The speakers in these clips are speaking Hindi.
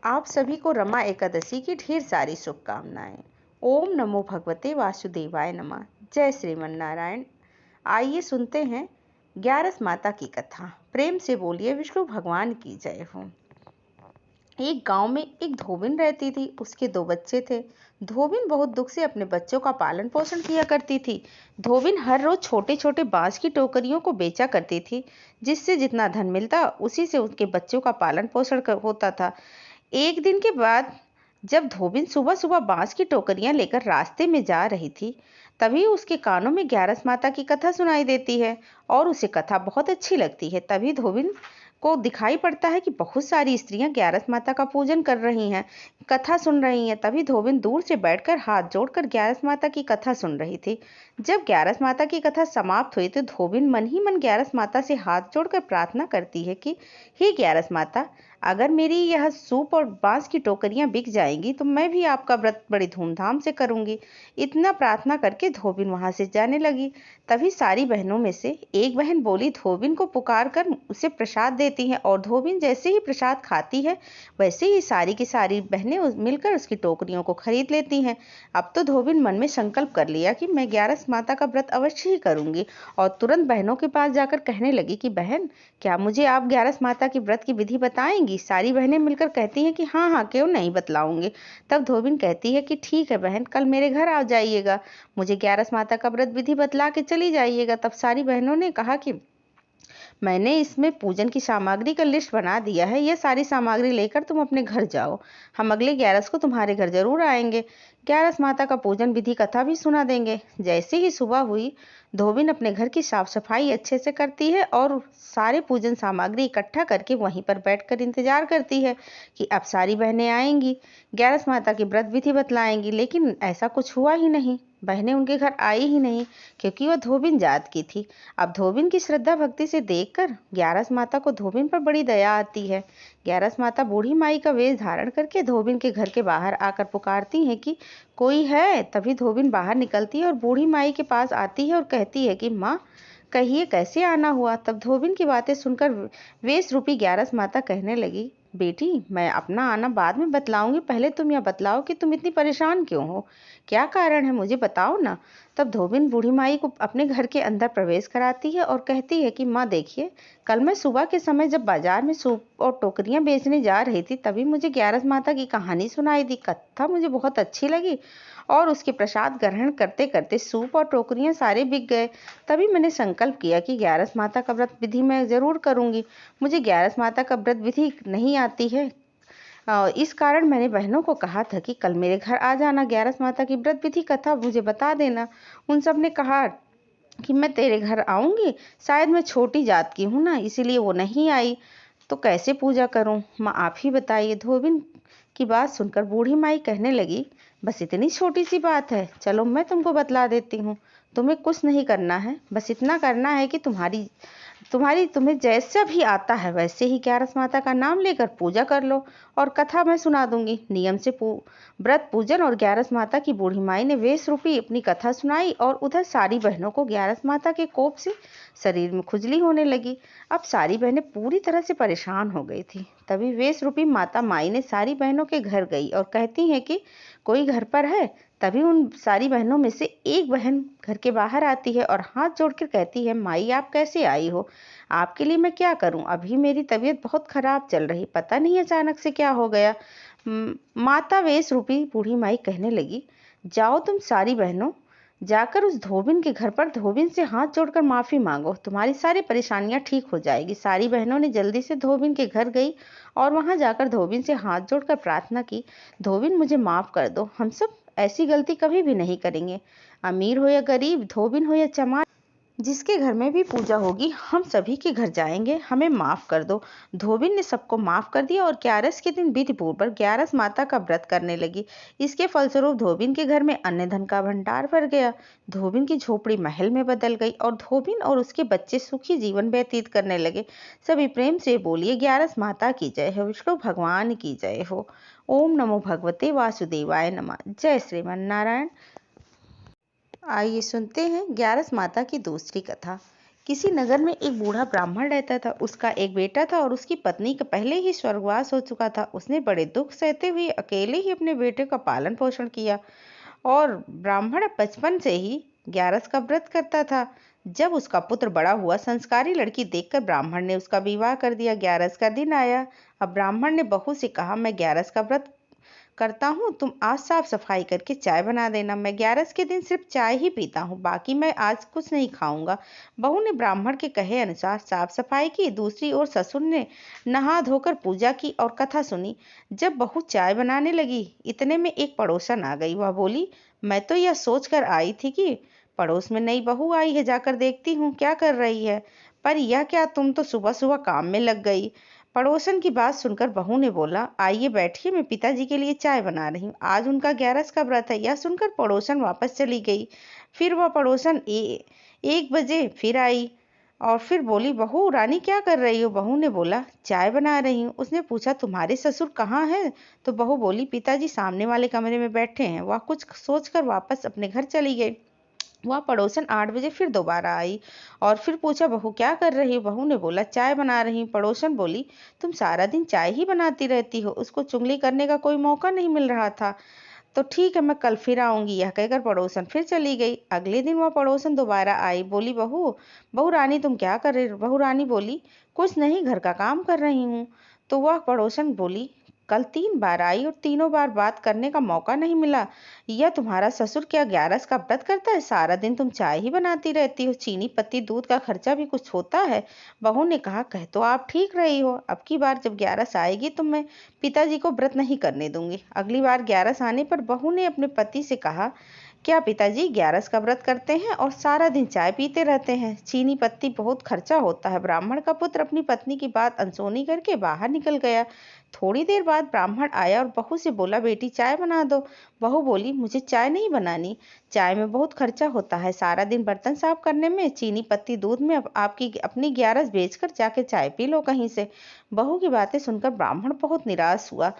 आप सभी को रमा एकादशी की ढेर सारी शुभकामनाएं। ओम नमो भगवते वासुदेवाय नमः। जय श्रीमन नारायण। आइए सुनते हैं ग्यारस माता की कथा। प्रेम से बोलिए विष्णु भगवान की जय हो। एक गांव में एक धोबिन रहती थी। उसके 2 बच्चे थे। धोबिन बहुत दुख से अपने बच्चों का पालन पोषण किया करती थी। धोबिन हर रोज छोटे छोटे बांस की टोकरियों को बेचा करती थी, जिससे जितना धन मिलता उसी से उसके बच्चों का पालन पोषण होता था। एक दिन के बाद जब धोबिन सुबह सुबह बांस की टोकरियां लेकर रास्ते में जा रही थी, तभी उसके कानों में ग्यारस माता की कथा सुनाई देती है और उसे कथा बहुत अच्छी लगती है। तभी धोबिन को दिखाई पड़ता है कि बहुत सारी स्त्रियां ग्यारस माता का पूजन कर रही हैं, कथा सुन रही हैं। तभी धोबिन दूर से बैठकर हाथ जोड़कर ग्यारस माता की कथा सुन रही थी। जब ग्यारस माता की कथा समाप्त हुई तो धोबिन मन ही मन ग्यारस माता से हाथ जोड़कर प्रार्थना करती है कि हे ग्यारस माता, अगर मेरी यह सूप और बांस की टोकरियां बिक जाएंगी तो मैं भी आपका व्रत बड़ी धूमधाम से करूंगी। इतना प्रार्थना करके धोबिन वहां से जाने लगी। तभी सारी बहनों में से एक बहन बोली धोबिन को पुकार कर उसे प्रसाद देती है, और धोबिन जैसे ही प्रसाद खाती है वैसे ही सारी की सारी बहनें मिलकर उसकी टोकरियों को खरीद लेती हैं। अब तो धोबिन मन में संकल्प कर लिया कि मैं ग्यारस माता का व्रत अवश्य ही करूंगी, और तुरंत बहनों के पास जाकर कहने लगी कि बहन, क्या मुझे आप ग्यारस माता की व्रत की विधि बताएंगी? सारी बहनें मिलकर कहती हैं कि हाँ हाँ, क्यों नहीं बतलाऊंगी। तब धोबिन कहती है कि ठीक है बहन, कल मेरे घर आ जाइएगा, मुझे ग्यारस माता का व्रत विधि बतला के चली जाइएगा। तब सारी बहनों ने कहा कि मैंने इसमें पूजन की सामग्री का लिस्ट बना दिया है, ये सारी सामग्री लेकर तुम अपने घर जाओ, हम अगले ग्यारस को तुम्हारे घर जरूर आएंगे, ग्यारस माता का पूजन विधि कथा भी सुना देंगे। जैसे ही सुबह हुई, धोबिन अपने घर की साफ सफाई अच्छे से करती है और सारे पूजन सामग्री इकट्ठा करके वहीं पर बैठकर इंतजार करती है कि अब सारी बहनें आएंगी, ग्यारस माता की व्रत विधि बतलाएंगी। लेकिन ऐसा कुछ हुआ ही नहीं, बहनें उनके घर आई ही नहीं, क्योंकि वह धोबिन जात की थी। अब धोबिन की श्रद्धा भक्ति से देखकर ग्यारस माता को धोबिन पर बड़ी दया आती है। ग्यारस माता बूढ़ी माई का वेश धारण करके धोबिन के घर के बाहर आकर पुकारती हैं कि कोई है। तभी धोबिन बाहर निकलती है और बूढ़ी माई के पास आती है और कहती है कि माँ, कहिए कैसे आना हुआ। तब धोबिन की बातें सुनकर वेश रूपी ग्यारस माता कहने लगी, बेटी, मैं अपना आना बाद में बतलाऊंगी, पहले तुम यह बतलाओ कि तुम इतनी परेशान क्यों हो, क्या कारण है, मुझे बताओ ना। तब धोबिन बूढ़ी माई को अपने घर के अंदर प्रवेश कराती है और कहती है कि माँ देखिए, कल मैं सुबह के समय जब बाजार में सूप और टोकरियां बेचने जा रही थी, तभी मुझे ग्यारस माता की कहानी सुनाई दी। कथा मुझे बहुत अच्छी लगी और उसके प्रसाद ग्रहण करते करते सूप और टोकरियां सारे बिक गए। तभी मैंने संकल्प किया कि ग्यारस माता का व्रत विधि मैं जरूर करूंगी। मुझे ग्यारस माता का व्रत विधि नहीं आती है, इस कारण मैंने बहनों को कहा था कि कल मेरे घर आ जाना, ग्यारस माता की व्रत विधि कथा मुझे बता देना। उन सब ने कहा कि मैं तेरे घर आऊंगी, शायद मैं छोटी जात की हूँ ना, इसीलिए वो नहीं आई, तो कैसे पूजा करूं, माँ आप ही बताइए। धोबिन की बात सुनकर बूढ़ी माई कहने लगी, बस इतनी छोटी सी बात है, चलो मैं तुमको बतला देती हूँ। तुम्हें कुछ नहीं करना है, बस इतना करना है कि तुम्हें जैसा भी आता है वैसे ही ग्यारस माता का नाम लेकर पूजा कर लो, और कथा मैं सुना दूंगी। नियम से व्रत पूजन और ग्यारस माता की बूढ़ी माई ने वेश रूपी अपनी कथा सुनाई, और उधर सारी बहनों को ग्यारस माता के कोप से शरीर में खुजली होने लगी। अब सारी बहनें पूरी तरह से परेशान हो गई थी। तभी वेश रूपी माता माई ने सारी बहनों के घर गई और कहती हैं कि कोई घर पर है। तभी उन सारी बहनों में से एक बहन घर के बाहर आती है और हाथ जोड़कर कहती है, माई आप कैसे आई हो, आपके लिए मैं क्या करूं, अभी मेरी तबीयत बहुत खराब चल रही, पता नहीं अचानक से क्या हो गया। माता वेश रूपी बूढ़ी माई कहने लगी, जाओ तुम सारी बहनों, जाकर उस धोबिन के घर पर धोबिन से हाथ जोड़कर माफी मांगो, तुम्हारी सारी परेशानियां ठीक हो जाएगी। सारी बहनों ने जल्दी से धोबिन के घर गई और वहां जाकर धोबिन से हाथ जोड़कर प्रार्थना की, धोबिन मुझे माफ कर दो, हम सब ऐसी गलती कभी भी नहीं करेंगे। अमीर हो या गरीब, धोबिन हो या चमार, जिसके घर में भी पूजा होगी हम सभी के घर जाएंगे, हमें माफ कर दो। धोबिन ने सबको माफ कर दिया और ग्यारस के दिन विधि पूर्वक ग्यारस माता का व्रत करने लगी। इसके फलस्वरूप धोबिन के घर में अन्न धन का भंडार भर गया। धोबिन की झोपड़ी महल में बदल गई और धोबिन और उसके बच्चे सुखी जीवन व्यतीत करने लगे। सभी प्रेम से बोलिए ग्यारस माता की जय हो, विष्णु भगवान की जय हो। ओम नमो भगवते वासुदेवाय नमः। जय श्रीमन नारायण। आइए सुनते हैं ग्यारस माता की दूसरी कथा। किसी नगर में एक बूढ़ा ब्राह्मण रहता था। उसका एक बेटा था और उसकी पत्नी का पहले ही स्वर्गवास हो चुका था। उसने बड़े दुख सहते हुए अकेले ही अपने बेटे का पालन पोषण किया और ब्राह्मण बचपन से ही ग्यारस का व्रत करता था। जब उसका पुत्र बड़ा हुआ, संस्कारी लड़की देखकर ब्राह्मण ने उसका विवाह कर दिया। ग्यारस का दिन आया। अब ब्राह्मण ने बहू से कहा, मैं ग्यारस का व्रत करता हूँ, तुम आज साफ सफाई करके चाय बना देना। मैं ग्यारस के दिन सिर्फ चाय ही पीता हूँ, बाकी मैं आज कुछ नहीं खाऊंगा। बहू ने ब्राह्मण के कहे अनुसार साफ सफाई की। दूसरी ओर ससुर ने नहा धोकर पूजा की और कथा सुनी। जब बहू चाय बनाने लगी, इतने में एक पड़ोसन आ गई। वह बोली, मैं तो यह सोच कर आई थी कि पड़ोस में नई बहू आई है, जाकर देखती हूँ क्या कर रही है। पर यह क्या, तुम तो सुबह सुबह काम में लग गई। पड़ोसन की बात सुनकर बहू ने बोला, आइए बैठिए, मैं पिताजी के लिए चाय बना रही हूँ, आज उनका ग्यारस का व्रत है। यह सुनकर पड़ोसन वापस चली गई। फिर वह पड़ोसन 1 बजे फिर आई और फिर बोली, बहू रानी क्या कर रही हो। बहू ने बोला, चाय बना रही हूँ। उसने पूछा, तुम्हारे ससुर कहाँ हैं। तो बहू बोली, पिताजी सामने वाले कमरे में बैठे हैं। वह कुछ सोचकर वापस अपने घर चली गई। वह पड़ोसन 8 बजे फिर दोबारा आई और फिर पूछा, बहू क्या कर रही हो। बहू ने बोला, चाय बना रही हूँ। पड़ोसन बोली, तुम सारा दिन चाय ही बनाती रहती हो, उसको चुगली करने का कोई मौका नहीं मिल रहा था। तो ठीक है, मैं कल फिर आऊंगी। यह कहकर पड़ोसन फिर चली गई। अगले दिन वह पड़ोसन दोबारा आई। बोली, बहू बहू रानी तुम क्या कर रही हो। बहू रानी बोली, कुछ नहीं, घर का काम कर रही हूँ। तो वह पड़ोसन बोली, कल 3 बार आई और तीनों बार बात करने का मौका नहीं मिला। यह तुम्हारा ससुर क्या ग्यारस का व्रत करता है। सारा दिन तुम चाय ही बनाती रहती हो, चीनी पत्ती दूध का खर्चा भी कुछ होता है। बहू ने कहा, कह तो आप ठीक रही हो, अब की बार जब ग्यारस आएगी तो मैं पिताजी को व्रत नहीं करने दूंगी। अगली बार ग्यारस आने पर बहू ने अपने पति से कहा, क्या पिताजी ग्यारस का व्रत करते हैं और सारा दिन चाय पीते रहते हैं, चीनी पत्ती बहुत खर्चा होता है। ब्राह्मण का पुत्र अपनी पत्नी की बात अनसुनी करके बाहर निकल गया। थोड़ी देर बाद ब्राह्मण आया और बहू से बोला, बेटी चाय बना दो। बहू बोली, मुझे चाय नहीं बनानी, चाय में बहुत खर्चा होता है, सारा दिन बर्तन साफ करने में, चीनी पत्ती दूध में, अब आपकी अपनी ग्यारस बेचकर जाके चाय पी लो कहीं से। बहू की बातें सुनकर ब्राह्मण बहुत निराश हुआ।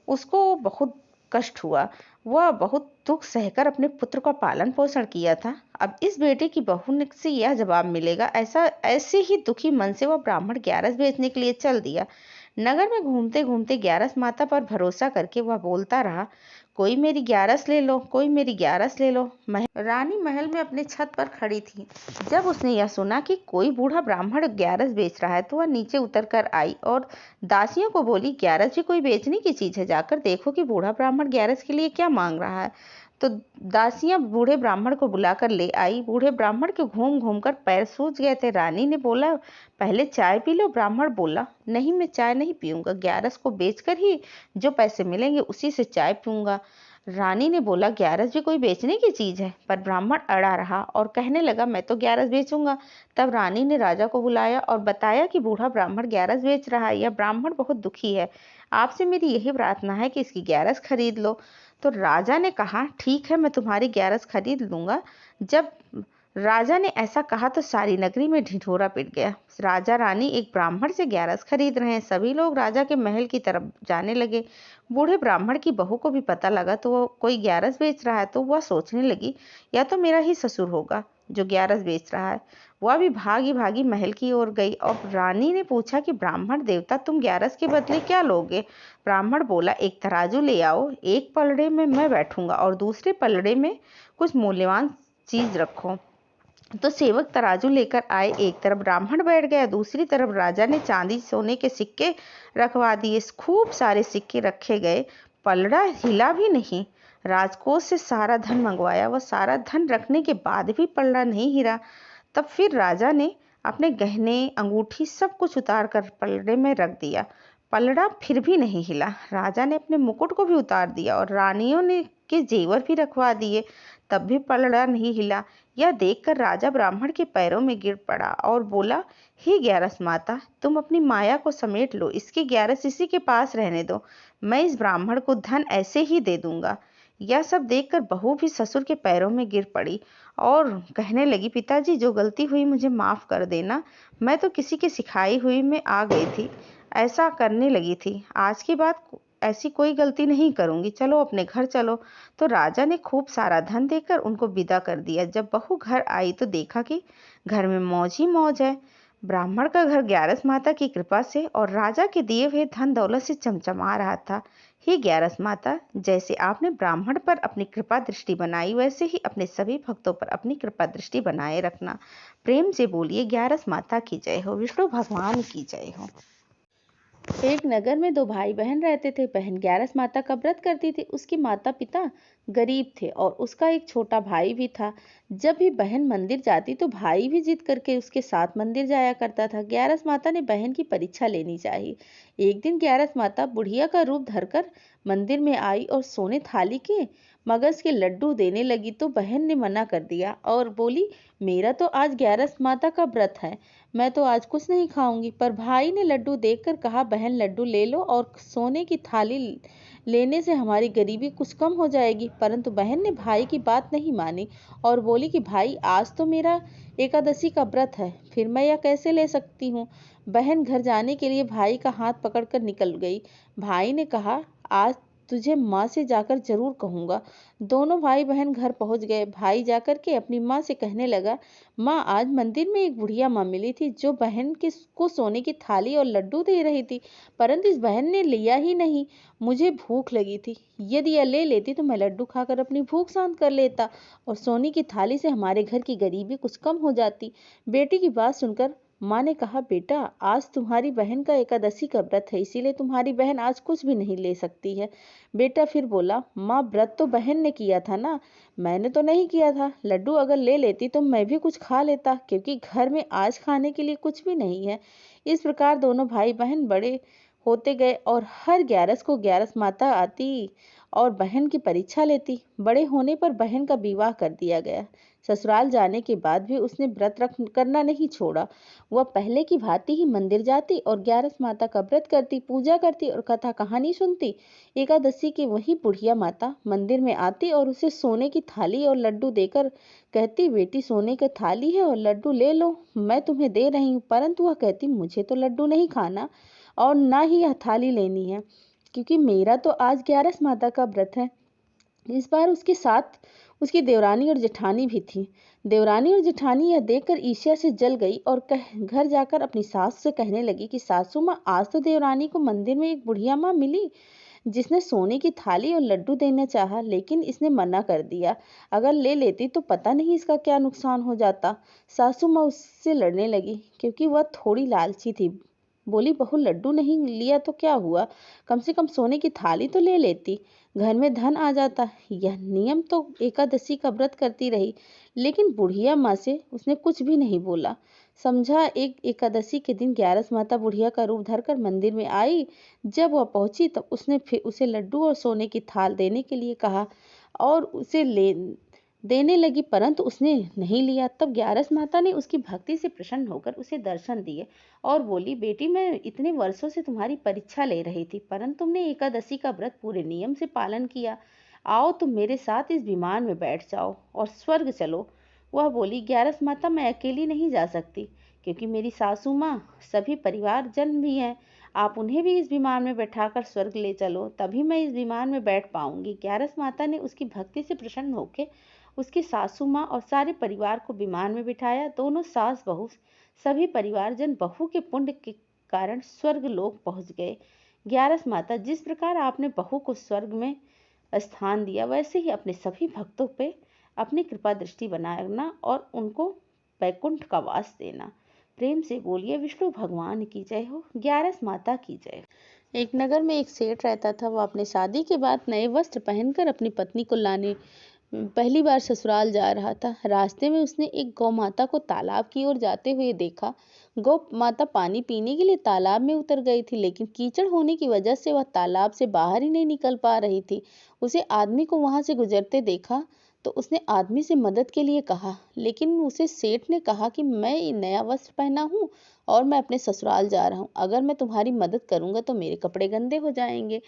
उसको बहुत कष्ट हुआ। वह बहुत दुख सहकर अपने पुत्र का पालन पोषण किया था। अब इस बेटे की बहू से यह जवाब मिलेगा, ऐसे ही दुखी मन से वह ब्राह्मण ग्यारस बेचने के लिए चल दिया। नगर में घूमते घूमते ग्यारस माता पर भरोसा करके वह बोलता रहा, कोई मेरी ग्यारस ले लो, कोई मेरी ग्यारस ले लो। रानी महल में अपने छत पर खड़ी थी। जब उसने यह सुना कि कोई बूढ़ा ब्राह्मण ग्यारस बेच रहा है तो वह नीचे उतर कर आई और दासियों को बोली, ग्यारस भी कोई बेचने की चीज है, जाकर देखो कि बूढ़ा ब्राह्मण ग्यारस के लिए क्या मांग रहा है। तो दासियां बूढ़े ब्राह्मण को बुलाकर ले आई। बूढ़े ब्राह्मण के घूम घूम कर पैर सूज गए थे। रानी ने बोला, पहले चाय पी लो। ब्राह्मण बोला, नहीं, मैं चाय नहीं पीऊंगा, ग्यारस को बेचकर ही जो पैसे मिलेंगे उसी से चाय पीऊंगा। रानी ने बोला, ग्यारस भी कोई बेचने की चीज है। पर ब्राह्मण अड़ा रहा और कहने लगा, मैं तो ग्यारस बेचूंगा। तब रानी ने राजा को बुलाया और बताया कि बूढ़ा ब्राह्मण ग्यारस बेच रहा है, यह ब्राह्मण बहुत दुखी है, आपसे मेरी यही प्रार्थना है कि इसकी ग्यारस खरीद लो। तो राजा ने कहा, ठीक है, मैं तुम्हारी ग्यारस खरीद लूंगा। जब राजा ने ऐसा कहा तो सारी नगरी में ढिढोरा पिट गया। राजा रानी एक ब्राह्मण से ग्यारस खरीद रहे हैं। सभी लोग राजा के महल की तरफ जाने लगे। बूढ़े ब्राह्मण की बहू को भी पता लगा तो वो कोई ग्यारस बेच रहा है, तो वह सोचने लगी, या तो मेरा ही ससुर होगा जो ग्यारस बेच रहा है। वह भी भागी भागी महल की ओर गई और रानी ने पूछा कि ब्राह्मण देवता, तुम ग्यारस के बदले क्या लोगे। ब्राह्मण बोला, एक तराजू ले आओ, एक पलड़े में मैं बैठूंगा और दूसरे पलड़े में कुछ मूल्यवान चीज रखो। तो सेवक तराजू लेकर आए। एक तरफ ब्राह्मण बैठ गया, दूसरी तरफ राजा ने चांदी सोने के सिक्के रखवा दिए। खूब सारे सिक्के रखे गए, पलड़ा हिला भी नहीं। राजकोष से सारा धन मंगवाया, वह सारा धन रखने के बाद भी पलड़ा नहीं हिला। तब फिर राजा ने अपने गहने अंगूठी सब कुछ उतार कर पलड़े में रख दिया, पलड़ा फिर भी नहीं हिला। राजा ने अपने मुकुट को भी उतार दिया और रानियों ने के जेवर भी रखवा दिए, तब भी पलड़ा नहीं हिला। यह देखकर राजा ब्राह्मण के पैरों में गिर पड़ा और बोला, हे ग्यारस माता, तुम अपनी माया को समेट लो, इसकी ग्यारस इसी के पास रहने दो, मैं इस ब्राह्मण को धन ऐसे ही दे दूंगा। यह सब देखकर बहू भी ससुर के पैरों में गिर पड़ी और कहने लगी, पिताजी जो गलती हुई मुझे माफ कर देना, मैं तो किसी की सिखाई हुई में आ गई थी, ऐसा करने लगी थी। आज के बाद ऐसी कोई गलती नहीं करूंगी, चलो अपने घर चलो। तो राजा ने खूब सारा धन देकर उनको विदा कर दिया। जब बहू घर आई तो देखा कि घर में मौज ही मौज है। ब्राह्मण का घर ग्यारस माता की कृपा से और राजा के दिए हुए धन दौलत से चमचमा रहा था। हे ग्यारस माता, जैसे आपने ब्राह्मण पर अपनी कृपा दृष्टि बनाई, वैसे ही अपने सभी भक्तों पर अपनी कृपा दृष्टि बनाए रखना। प्रेम से बोलिए ग्यारस माता की जय हो, विष्णु भगवान की जय हो। एक नगर में दो भाई बहन रहते थे। बहन ग्यारस माता का व्रत करती थी। उसके माता पिता गरीब थे और उसका एक छोटा भाई भी था। जब भी बहन मंदिर जाती तो भाई भी जिद करके उसके साथ मंदिर जाया करता था। ग्यारस माता ने बहन की परीक्षा लेनी चाहिए। एक दिन ग्यारस माता बुढ़िया का रूप धरकर मंदिर में आई और सोने थाली के मगज के लड्डू देने लगी तो बहन ने मना कर दिया और बोली, मेरा तो आज ग्यारस माता का व्रत है, मैं तो आज कुछ नहीं खाऊंगी। पर भाई ने लड्डू देखकर कहा, बहन लड्डू ले लो और सोने की थाली लेने से हमारी गरीबी कुछ कम हो जाएगी। परंतु बहन ने भाई की बात नहीं मानी और बोली कि भाई आज तो मेरा एकादशी का व्रत है, फिर मैं यह कैसे ले सकती हूँ। बहन घर जाने के लिए भाई का हाथ पकड़कर निकल गई। भाई ने कहा, आज तुझे माँ से जाकर जरूर कहूंगा। दोनों भाई बहन घर पहुंच गए। भाई जाकर के अपनी माँ से कहने लगा, माँ आज मंदिर में एक बुढ़िया माँ मिली थी जो बहन को सोने की थाली और लड्डू दे रही थी, परंतु इस बहन ने लिया ही नहीं। मुझे भूख लगी थी, यदि यह ले लेती तो मैं लड्डू खाकर अपनी भूख शांत कर लेता और सोने की थाली से हमारे घर की गरीबी कुछ कम हो जाती। बेटी की बात सुनकर माँ ने कहा, बेटा आज तुम्हारी बहन का एकादशी का व्रत है, इसीलिए तुम्हारी बहन आज कुछ भी नहीं ले सकती है। बेटा फिर बोला, माँ व्रत तो बहन ने किया था ना, मैंने तो नहीं किया था। लड्डू अगर ले लेती तो मैं भी कुछ खा लेता, क्योंकि घर में आज खाने के लिए कुछ भी नहीं है। इस प्रकार दोनों भाई बहन बड़े होते गए और हर ग्यारस को ग्यारस माता आती और बहन की परीक्षा लेती। बड़े होने पर बहन का विवाह कर दिया गया। ससुराल जाने के बाद भी उसने व्रत करना नहीं छोड़ा। वह पहले की भांति ही मंदिर जाती और ग्यारस माता का व्रत करती, पूजा करती और कथा कहानी सुनती। एकादशी की वही बुढ़िया माता मंदिर में आती और उसे सोने की थाली और लड्डू देकर कहती, बेटी सोने की थाली है और लड्डू ले लो, मैं तुम्हें दे रही हूँ। परंतु वह कहती, मुझे तो लड्डू नहीं खाना और ना ही यह थाली लेनी है, क्योंकि मेरा तो आज ग्यारस माता का व्रत है। इस बार उसके साथ उसकी देवरानी और जेठानी भी थी। देवरानी और जेठानी यह देखकर ईर्ष्या से जल गई और घर जाकर अपनी सास से कहने लगी कि सासू माँ, आज तो देवरानी को मंदिर में एक बुढ़िया माँ मिली जिसने सोने की थाली और लड्डू देना चाहा, लेकिन इसने मना कर दिया। अगर ले लेती तो पता नहीं इसका क्या नुकसान हो जाता। सासू माँ उससे लड़ने लगी क्योंकि वह थोड़ी लालची थी। बोली, बहू लड्डू नहीं लिया तो क्या हुआ, कम से कम सोने की थाली तो ले लेती, घर में धन आ जाता। यह नियम तो एकादशी का व्रत करती रही, लेकिन बुढ़िया माँ से उसने कुछ भी नहीं बोला। समझा एक एकादशी के दिन ग्यारस माता बुढ़िया का रूप धरकर मंदिर में आई। जब वह पहुंची तब उसने फिर उसे लड्डू और सोने की थाल देने के लिए कहा और उसे देने लगी, परंतु उसने नहीं लिया। तब ग्यारस माता ने उसकी भक्ति से प्रसन्न होकर उसे दर्शन दिए और बोली, बेटी मैं इतने वर्षों से तुम्हारी परीक्षा ले रही थी, परंतु तुमने एकादशी का व्रत पूरे नियम से पालन किया। आओ तुम मेरे साथ इस विमान में बैठ जाओ और स्वर्ग चलो। वह बोली, ग्यारस माता मैं अकेली नहीं जा सकती, क्योंकि मेरी सासू माँ सभी परिवारजन भी हैं। आप उन्हें भी इस विमान में बैठाकर स्वर्ग ले चलो, तभी मैं इस विमान में बैठ पाऊंगी। ग्यारस माता ने उसकी भक्ति से प्रसन्न होकर उसकी सासू माँ और सारे परिवार को विमान में बिठाया। दोनों सास बहू सभी परिवारजन बहू के पुण्य के कारण स्वर्ग लोक पहुंच गए। ग्यारस माता, जिस प्रकार आपने बहू को स्वर्ग में स्थान दिया, वैसे ही अपने सभी भक्तों पे अपनी कृपा दृष्टि बनाना और उनको वैकुंठ का वास देना। प्रेम से बोलिए विष्णु भगवान की जय हो, ग्यारस माता की जय। एक नगर में एक सेठ रहता था। वह अपने शादी के बाद नए वस्त्र पहनकर अपनी पत्नी को लाने पहली बार ससुराल जा रहा था। रास्ते में उसने एक गौ माता को तालाब की ओर जाते हुए देखा। गौ माता पानी पीने के लिए तालाब में उतर गई थी, लेकिन कीचड़ होने की वजह से वह तालाब से बाहर ही नहीं निकल पा रही थी। उसे आदमी को वहां से गुजरते देखा तो उसने आदमी से मदद के लिए कहा, लेकिन उसे सेठ ने कहा कि मैं नया वस्त्र पहना हूँ और मैं अपने ससुराल जा रहा हूँ, अगर मैं तुम्हारी मदद करूंगा तो मेरे कपड़े गंदे हो जाएंगे।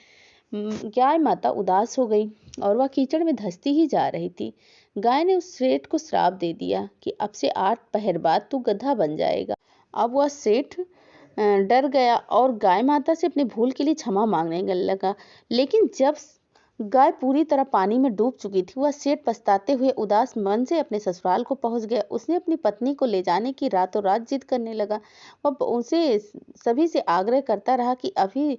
गाय माता उदास हो गई और वह कीचड़ में धंसती ही जा रही थी। गाय ने उस सेठ को श्राप दे दिया कि अब से 8 पहर बाद तू गधा बन जाएगा। अब वह सेठ डर गया और गाय माता से अपनी भूल के लिए क्षमा मांगने लगा। लेकिन जब गाय पूरी तरह पानी में डूब चुकी थी, वह सेठ पछताते हुए उदास मन से अपने ससुराल को पहुंच गया। उसने अपनी पत्नी को ले जाने की रातों रात जिद करने लगा। वह उसे सभी से आग्रह करता रहा कि अभी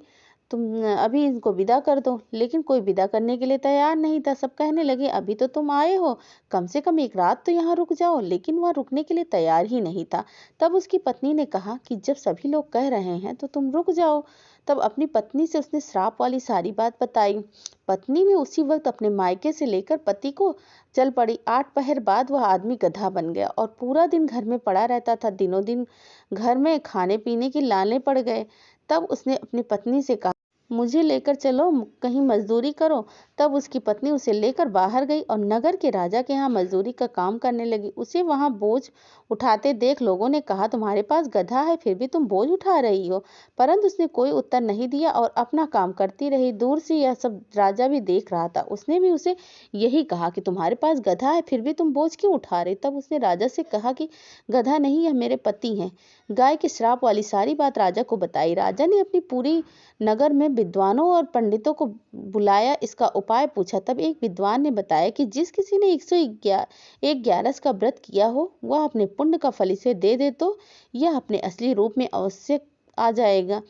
इनको विदा कर दो, लेकिन कोई विदा करने के लिए तैयार नहीं था। सब कहने लगे, अभी तो तुम आए हो, कम से कम एक रात तो यहाँ रुक जाओ। लेकिन वह रुकने के लिए तैयार ही नहीं था। तब उसकी पत्नी ने कहा कि जब सभी लोग कह रहे हैं तो तुम रुक जाओ। तब अपनी पत्नी से उसने श्राप वाली सारी बात बताई। पत्नी भी उसी वक्त अपने मायके से लेकर पति को चल पड़ी। 8 पहर बाद वह आदमी गधा बन गया और पूरा दिन घर में पड़ा रहता था। दिनों दिन घर में खाने पीने की लाले पड़ गए। तब उसने अपनी पत्नी से कहा, मुझे लेकर चलो, कहीं मजदूरी करो। तब उसकी पत्नी उसे लेकर बाहर गई और नगर के राजा के यहाँ मजदूरी का काम करने लगी। उसे वहां बोझ उठाते देख लोगों ने कहा, तुम्हारे पास गधा है, फिर भी तुम बोझ उठा रही हो। परंतु उसने कोई उत्तर नहीं दिया और अपना काम करती रही। दूर से यह सब राजा भी देख रहा था। उसने भी उसे यही कहा कि तुम्हारे पास गधा है, फिर भी तुम बोझ क्यों उठा रहे। तब उसने राजा से कहा कि गधा नहीं, यह मेरे पति हैं। गाय के श्राप वाली सारी बात राजा को बताई। राजा ने अपनी पूरी नगर में विद्वानों और पंडितों को बुलाया, इसका उपाय पूछा। तब एक विद्वान ने बताया कि जिस किसी ने 101 ग्यारस का व्रत किया हो, वह अपने पुण्य का फल इसे दे दे तो यह अपने असली रूप में अवश्य आ जाएगा।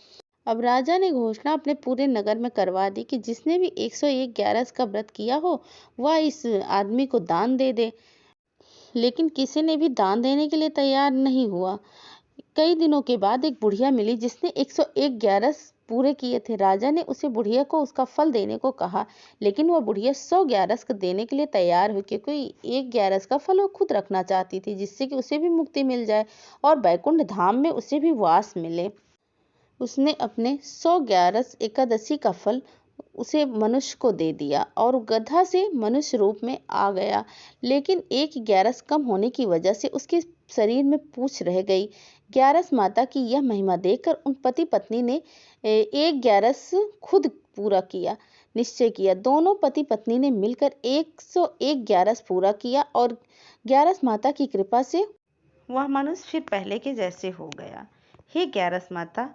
अब राजा ने घोषणा अपने पूरे नगर में करवा दी कि जिसने भी 101 ग्यारस का व्रत किया हो, वह इस आदमी को दान दे दे। लेकिन किसी ने भी दान देने के लिए तैयार नहीं हुआ। कई दिनों के बाद एक बुढ़िया मिली जिसने 101 ग्यारस पूरे किए थे। राजा ने उसे बुढ़िया को उसका फल देने को कहा, लेकिन वह बुढ़िया 100 ग्यारस देने के लिए तैयार हुई, क्योंकि 1 ग्यारस का फल वो खुद रखना चाहती थी, जिससे कि उसे भी मुक्ति मिल जाए और बैकुंठ धाम में उसे भी वास मिले। उसने अपने 100 ग्यारस एकादशी का फल उसे मनुष्य को दे दिया और गधा से मनुष्य रूप में आ गया। लेकिन 1 ग्यारस कम होने की वजह से उसके शरीर में पूंछ रह गई। ग्यारस माता की यह महिमा देखकर उन पति पत्नी ने 1 ग्यारस खुद पूरा किया निश्चय किया। दोनों पति पत्नी ने मिलकर 101 ग्यारस पूरा किया और ग्यारस माता की कृपा से वह मनुष्य फिर पहले के जैसे हो गया। हे ग्यारस माता,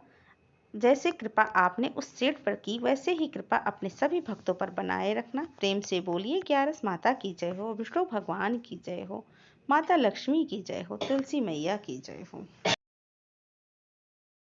जैसे कृपा आपने उस सेठ पर की, वैसे ही कृपा अपने सभी भक्तों पर बनाए रखना। प्रेम से बोलिए, ग्यारस माता की जय हो, विष्णु भगवान की जय हो, माता लक्ष्मी की जय हो, तुलसी मैया की जय हो।